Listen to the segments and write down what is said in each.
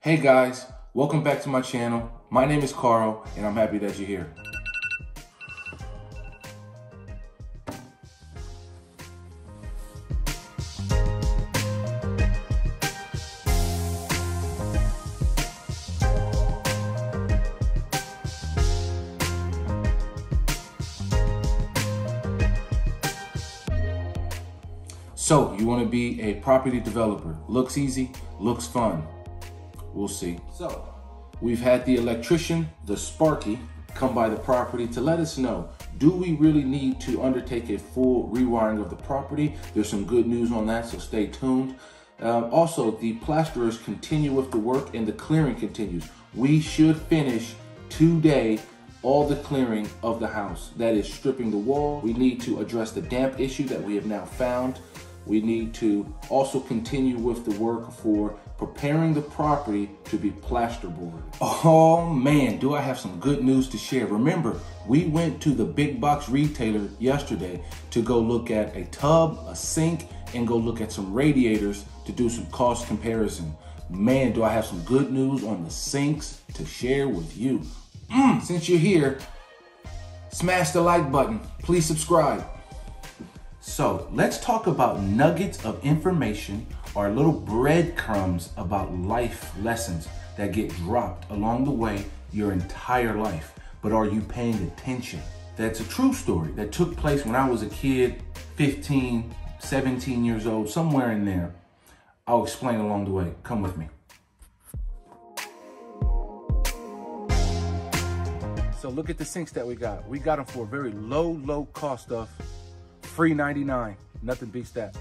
Hey guys, welcome back to my channel. My name is Carl and I'm happy that you're here. So, you want to be a property developer. Looks easy, looks fun. We'll see. So, we've had the electrician, the Sparky, come by the property to let us know, do we really need to undertake a full rewiring of the property? There's some good news on that, so stay tuned. Also, the plasterers continue with the work and the clearing continues. We should finish today all the clearing of the house. That is stripping the wall. We need to address the damp issue that we have now found. We need to also continue with the work for preparing the property to be plasterboard. Oh man, do I have some good news to share. Remember, we went to the big box retailer yesterday to go look at a tub, a sink, and go look at some radiators to do some cost comparison. Man, do I have some good news on the sinks to share with you. Since you're here, smash the like button. Please subscribe. So let's talk about nuggets of information or little breadcrumbs about life lessons that get dropped along the way your entire life. But are you paying attention? That's a true story that took place when I was a kid, 15, 17 years old, somewhere in there. I'll explain along the way. Come with me. So look at the sinks that we got. We got them for a very low cost of free 99. Nothing beats that.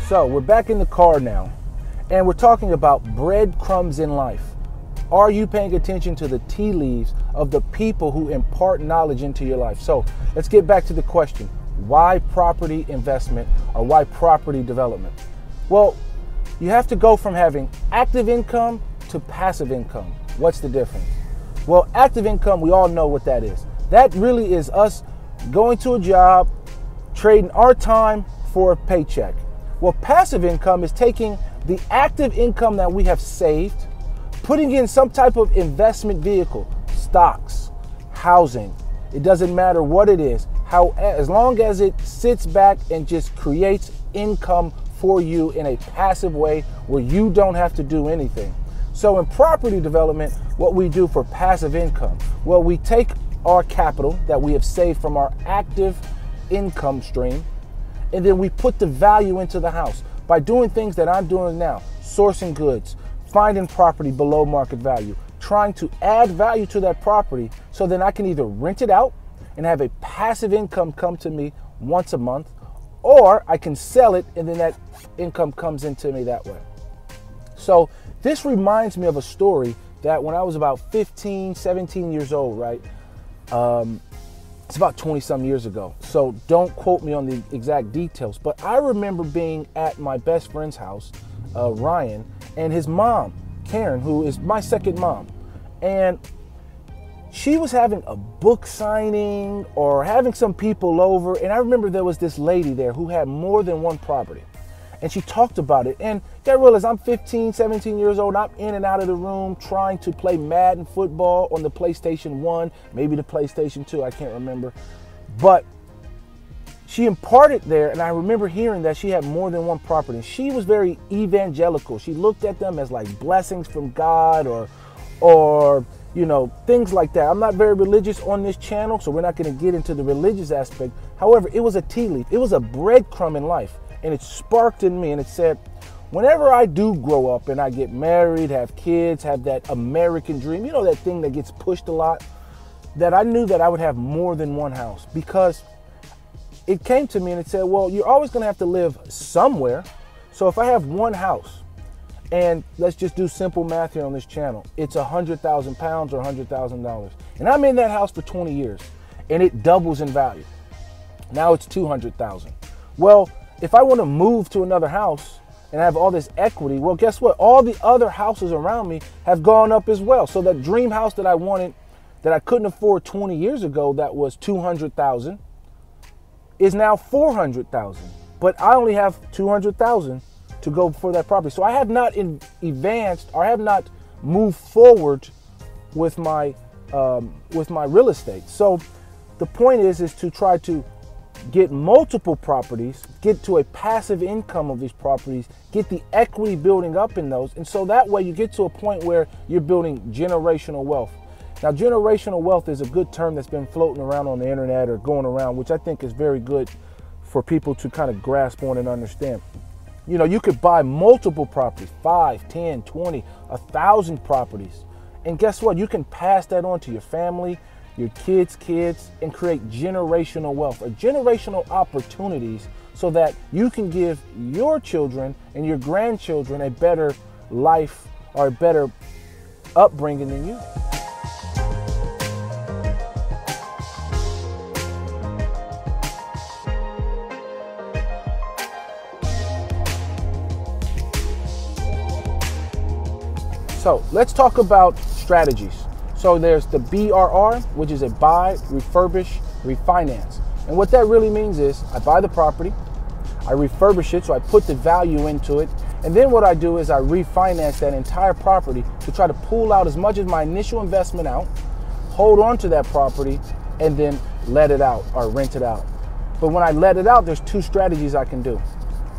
So we're back in the car now, and we're talking about breadcrumbs in life. Are you paying attention to the tea leaves of the people who impart knowledge into your life? So let's get back to the question, why property investment or why property development? Well, you have to go from having active income to passive income. What's the difference? Well, active income, we all know what that is. That really is us going to a job, trading our time for a paycheck. Well, passive income is taking the active income that we have saved, putting in some type of investment vehicle, stocks, housing. It doesn't matter what it is. As long as it sits back and just creates income for you in a passive way where you don't have to do anything. So in property development, what we do for passive income, well, we take our capital that we have saved from our active income stream, and then we put the value into the house by doing things that I'm doing now, sourcing goods, finding property below market value, trying to add value to that property so then I can either rent it out and have a passive income come to me once a month, or I can sell it and then that income comes into me that way. So this reminds me of a story that when I was about 15, 17 years old, right? It's about 20 some years ago, so don't quote me on the exact details, but I remember being at my best friend's house, Ryan, and his mom, Karen, who is my second mom. And she was having a book signing or having some people over. And I remember there was this lady there who had more than one property. And she talked about it. And you gotta realize I'm 15, 17 years old. I'm in and out of the room trying to play Madden football on the PlayStation 1, maybe the PlayStation 2, I can't remember. But she imparted there, and I remember hearing that she had more than one property. She was very evangelical. She looked at them as like blessings from God or you know, things like that. I'm not very religious on this channel, so we're not gonna get into the religious aspect. However, it was a tea leaf. It was a breadcrumb in life. And it sparked in me and it said, whenever I do grow up and I get married, have kids, have that American dream, you know, that thing that gets pushed a lot, that I knew that I would have more than one house, because it came to me and it said, well, you're always going to have to live somewhere. So if I have one house, and let's just do simple math here on this channel, it's 100,000 pounds or $100,000. And I'm in that house for 20 years and it doubles in value. Now it's 200,000. Well, if I want to move to another house and have all this equity, well, guess what? All the other houses around me have gone up as well. So that dream house that I wanted, that I couldn't afford 20 years ago, that was 200,000, is now 400,000. But I only have 200,000 to go for that property. So I have not advanced, or I have not moved forward with my real estate. So the point is to try to get multiple properties, get to a passive income of these properties, get the equity building up in those. And so that way you get to a point where you're building generational wealth. Now, generational wealth is a good term that's been floating around on the internet or going around, which I think is very good for people to kind of grasp on and understand. You know, you could buy multiple properties, 5, 10, 20, 1,000 properties. And guess what? You can pass that on to your family, your kids' kids, and create generational wealth or generational opportunities so that you can give your children and your grandchildren a better life or a better upbringing than you. So let's talk about strategies. So there's the BRR, which is a buy, refurbish, refinance. And what that really means is I buy the property, I refurbish it, so I put the value into it. And then what I do is I refinance that entire property to try to pull out as much of my initial investment out, hold on to that property, and then let it out or rent it out. But when I let it out, there's two strategies I can do.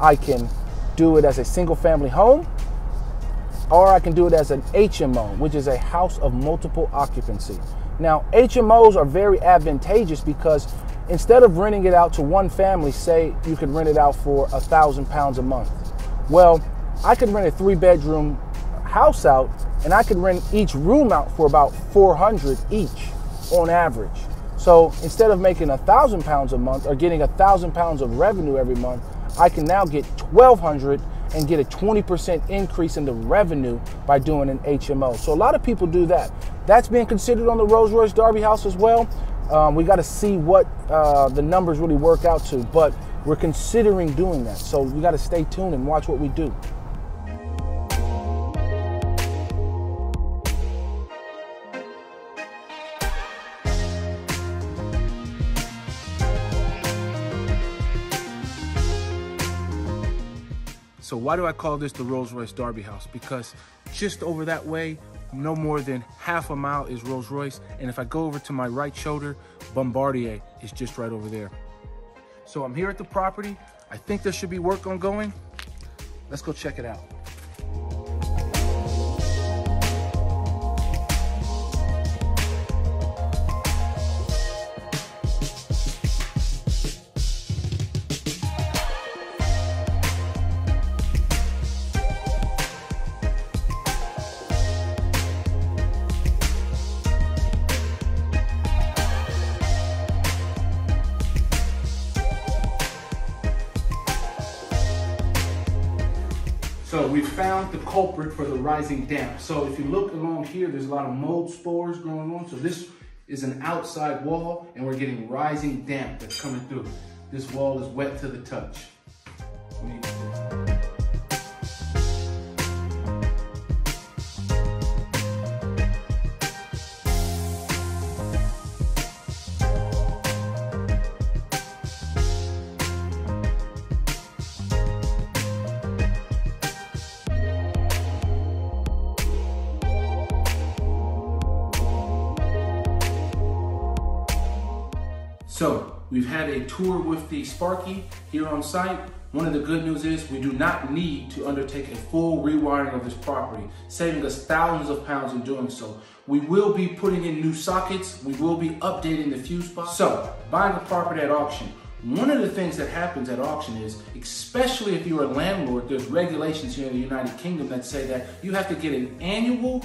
I can do it as a single family home, or I can do it as an HMO, which is a house of multiple occupancy. Now, HMOs are very advantageous because instead of renting it out to one family, say you could rent it out for £1,000 a month. Well, I could rent a 3-bedroom house out and I could rent each room out for about $400 each on average. So instead of making £1,000 a month or getting £1,000 of revenue every month, I can now get $1,200 and get a 20% increase in the revenue by doing an HMO. So a lot of people do that. That's being considered on the Rolls Royce Derby house as well. We got to see what the numbers really work out to, but we're considering doing that. So we got to stay tuned and watch what we do. So why do I call this the Rolls Royce Derby house? Because just over that way, no more than half a mile is Rolls Royce. And if I go over to my right shoulder, Bombardier is just right over there. So I'm here at the property. I think there should be work ongoing. Let's go check it out. So we found the culprit for the rising damp. So if you look along here, there's a lot of mold spores going on. So this is an outside wall and we're getting rising damp that's coming through. This wall is wet to the touch. So we've had a tour with the Sparky here on site. One of the good news is we do not need to undertake a full rewiring of this property, saving us thousands of pounds in doing so. We will be putting in new sockets. We will be updating the fuse box. So buying a property at auction. One of the things that happens at auction is, especially if you're a landlord, there's regulations here in the United Kingdom that say that you have to get an annual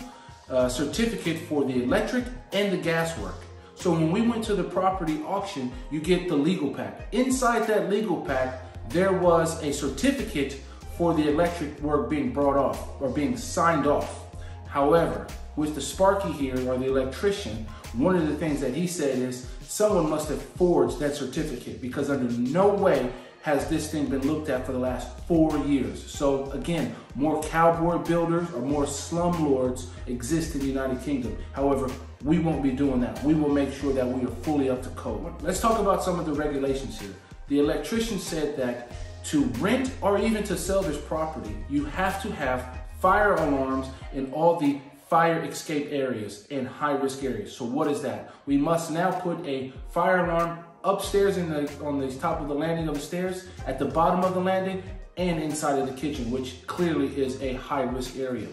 certificate for the electric and the gas work. So when we went to the property auction, you get the legal pack. Inside that legal pack, there was a certificate for the electric work being brought off or being signed off. However, with the Sparky here, or the electrician, One of the things that he said is someone must have forged that certificate, because under no way has this thing been looked at for the last 4 years. So again, more cowboy builders or more slumlords exist in the United Kingdom. However, we won't be doing that. We will make sure that we are fully up to code. Let's talk about some of the regulations here. The electrician said that to rent or even to sell this property, you have to have fire alarms in all the fire escape areas and high risk areas. So what is that? We must now put a fire alarm upstairs on the top of the landing of the stairs, at the bottom of the landing, and inside of the kitchen, which clearly is a high risk area.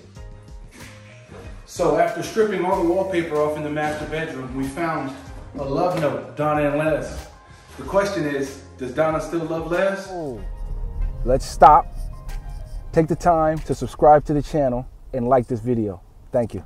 So after stripping all the wallpaper off in the master bedroom, we found a love note, Donna and Les. The question is, does Donna still love Les? Let's stop, take the time to subscribe to the channel and like this video. Thank you.